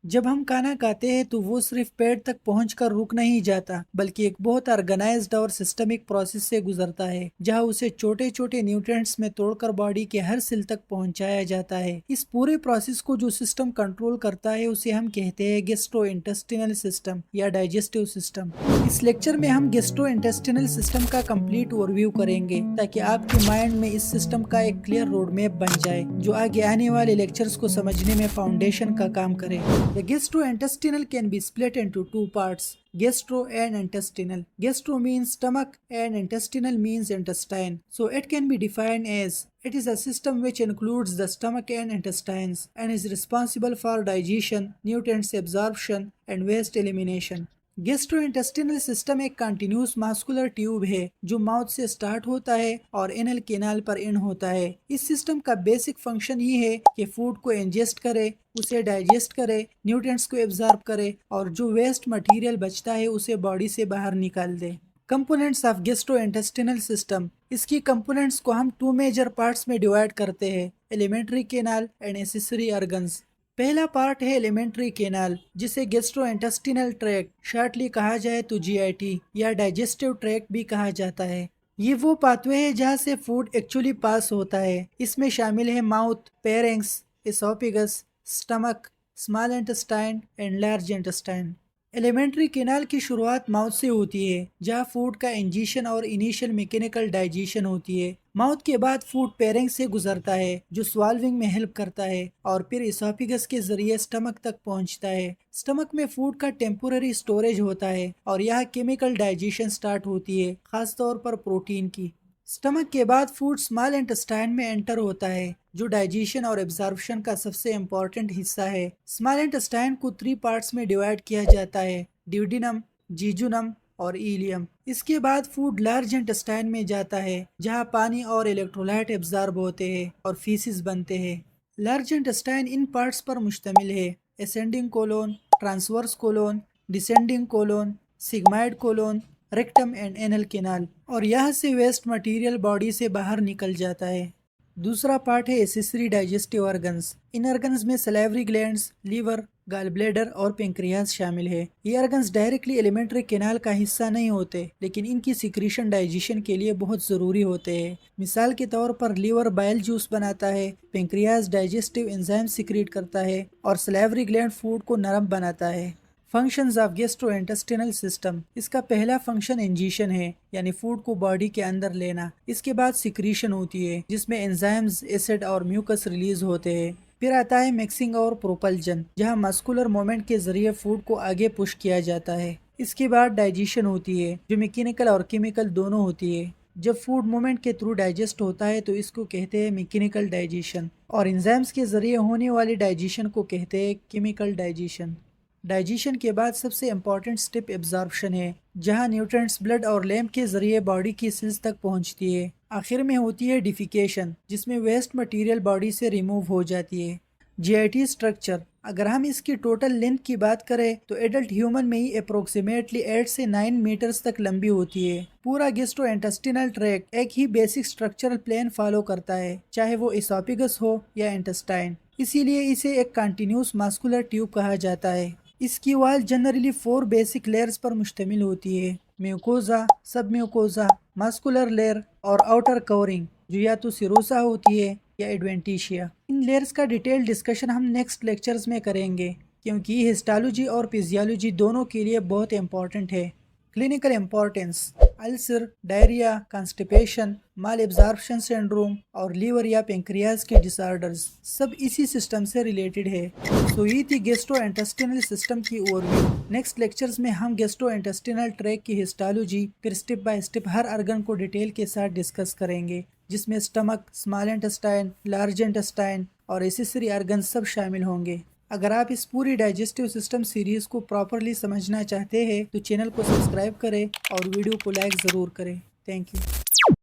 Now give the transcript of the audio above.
जब हम खाना खाते हैं तो वो सिर्फ पेट तक पहुंचकर रुक नहीं जाता, बल्कि एक बहुत ऑर्गेनाइज्ड और सिस्टमिक प्रोसेस से गुजरता है, जहां उसे छोटे छोटे न्यूट्रिएंट्स में तोड़कर बॉडी के हर सेल तक पहुंचाया जाता है। इस पूरे प्रोसेस को जो सिस्टम कंट्रोल करता है उसे हम कहते हैं गेस्ट्रो इंटेस्टिनल सिस्टम या डाइजेस्टिव सिस्टम। इस लेक्चर में हम गेस्ट्रो इंटेस्टिनल सिस्टम का कंप्लीट ओवरव्यू करेंगे, ताकि आपके माइंड में इस सिस्टम का एक क्लियर रोड मैप बन जाए, जो आगे आने वाले लेक्चर्स को समझने में फाउंडेशन का काम करे। The gastrointestinal can be split into two parts, gastro and intestinal. Gastro means stomach and intestinal means intestine. So it can be defined as it is a system which includes the stomach and intestines and is responsible for digestion, nutrients absorption and waste elimination. Gastrointestinal system एक continuous muscular tube है जो mouth से start होता है और anal canal पर and होता है। इस सिस्टम का बेसिक फंक्शन ये है कि फूड को इंजेस्ट करे, उसे डाइजेस्ट करे, न्यूट्रिएंट्स को एब्जॉर्ब करे और जो वेस्ट मटेरियल बचता है उसे बॉडी से बाहर निकाल दे। Components of gastrointestinal system. इसकी कंपोनेंट्स को हम टू मेजर पार्ट्स में डिवाइड करते हैं, alimentary canal and accessory organs. पहला पार्ट है एलिमेंट्री केनाल, जिसे गैस्ट्रोइंटेस्टिनल ट्रैक्ट शॉर्टली कहा जाए तो जीआईटी या डाइजेस्टिव ट्रैक्ट भी कहा जाता है। ये वो पाथवे है जहाँ से फूड एक्चुअली पास होता है। इसमें शामिल है mouth, pharynx, oesophagus, stomach, small intestine and large intestine. Alimentary canal की शुरुआत माउथ से होती है, जहाँ फूड का इंजेशन और इनिशियल मैकेनिकल डाइजेशन होती है। माउथ के बाद फूड फेरिंक्स से गुजरता है, जो स्वाल्विंग में हेल्प करता है, और फिर एसोफेगस के जरिए स्टमक तक पहुंचता है। स्टमक में फूड का टेम्पोररी स्टोरेज होता है और यहाँ केमिकल डाइजेशन स्टार्ट होती है, खासतौर पर प्रोटीन की। स्टमक के बाद फूड स्मॉल इंटेस्टाइन में एंटर होता है, जो डाइजेशन और एब्जॉर्प्शन का सबसे इम्पोर्टेंट हिस्सा है। स्मॉल इंटेस्टाइन को 3 पार्ट्स में डिवाइड किया जाता है, ड्यूडेनम, जीजुनम और इलियम। इसके बाद फूड लार्ज इंटेस्टाइन में जाता है, जहां पानी और इलेक्ट्रोलाइट एब्जॉर्ब होते हैं और फीसिस बनते हैं। लार्ज इंटेस्टाइन इन पार्ट्स पर मुश्तमिल है, ascending colon, transverse colon, descending colon, sigmoid colon, rectum and anal canal, और यहाँ से वेस्ट मटेरियल बॉडी से बाहर निकल जाता है। दूसरा पार्ट है एक्सेसरी डाइजेस्टिव ऑर्गन्स। इन ऑर्गन्स में salivary glands, liver, gall bladder और पेंक्रियाज शामिल है। ये ऑर्गन्स डायरेक्टली एलिमेंट्री केनाल का हिस्सा नहीं होते, लेकिन इनकी सिक्रीशन डाइजेशन के लिए बहुत जरूरी होते हैं। मिसाल के तौर पर लीवर बाइल जूस बनाता है, पेंक्रियाज डाइजेस्टिव एंजाइम सिक्रीट करता है और सलाइवरी ग्लैंड फूड को नरम बनाता है। Functions of gastrointestinal system. इसका पहला फंक्शन इंजेशन है, यानी फूड को बॉडी के अंदर लेना। इसके बाद सिक्रीशन होती है, जिसमें एंजाइम्स, एसिड और म्यूकस रिलीज होते हैं। फिर आता है मिक्सिंग और प्रोपल्जन, जहां मस्कुलर मोमेंट के जरिए फूड को आगे पुश किया जाता है। इसके बाद डाइजेशन होती है, जो मैकेनिकल और केमिकल दोनों होती है। जब फूड मूवमेंट के थ्रू डाइजेस्ट होता है तो इसको कहते हैं मैकेनिकल डाइजेशन, और एंजाइम्स के जरिए होने वाली डाइजेशन को कहते हैं केमिकल डाइजेशन। डाइजेशन के बाद सबसे इम्पॉर्टेंट स्टेप एब्जॉर्प्शन है, जहां न्यूट्रिएंट्स ब्लड और लैम्प के जरिए बॉडी की सेल्स तक पहुंचती है। आखिर में होती है डिफिकेशन, जिसमें वेस्ट मटेरियल बॉडी से रिमूव हो जाती है। GIT structure. अगर हम इसकी टोटल लेंथ की बात करें तो एडल्ट ह्यूमन में ही अप्रोक्सीमेटली 8 से 9 मीटर्स तक लंबी होती है। पूरा गैस्ट्रोइंटेस्टिनल ट्रैक्ट एक ही बेसिक स्ट्रक्चरल प्लान फॉलो करता है, चाहे वो एसोफेगस हो या इंटेस्टाइन। इसीलिए इसे एक कंटिन्यूस मास्कुलर ट्यूब कहा जाता है। इसकी वॉल जनरली 4 बेसिक लेयर्स पर मुश्तमिल होती है, म्यूकोजा, सब म्यूकोजा, मास्कुलर लेयर और आउटर कवरिंग, जो या तो सिरोसा होती है या एडवेंटिशिया। इन लेयर्स का डिटेल डिस्कशन हम नेक्स्ट लेक्चर्स में करेंगे, क्योंकि हिस्टोलॉजी और फिजियोलॉजी दोनों के लिए बहुत इंपॉर्टेंट है। Clinical importance. Ulcer, diarrhoea, constipation, malabsorption syndrome और लीवर या पेंक्रियाज के डिसऑर्डर्स सब इसी सिस्टम से रिलेटेड है। तो ये थी गैस्ट्रोइंटेस्टिनल सिस्टम की ओवरव्यू। नेक्स्ट लेक्चर्स में हम गैस्ट्रोइंटेस्टिनल ट्रैक्ट की हिस्टोलॉजी, फिर स्टेप बाय स्टेप हर ऑर्गन को डिटेल के साथ डिस्कस करेंगे, जिसमें stomach, small intestine, large intestine और एक्सेसरी ऑर्गन सब शामिल होंगे। अगर आप इस पूरी डाइजेस्टिव सिस्टम सीरीज को प्रॉपरली समझना चाहते हैं तो चैनल को सब्सक्राइब करें और वीडियो को लाइक ज़रूर करें। Thank you.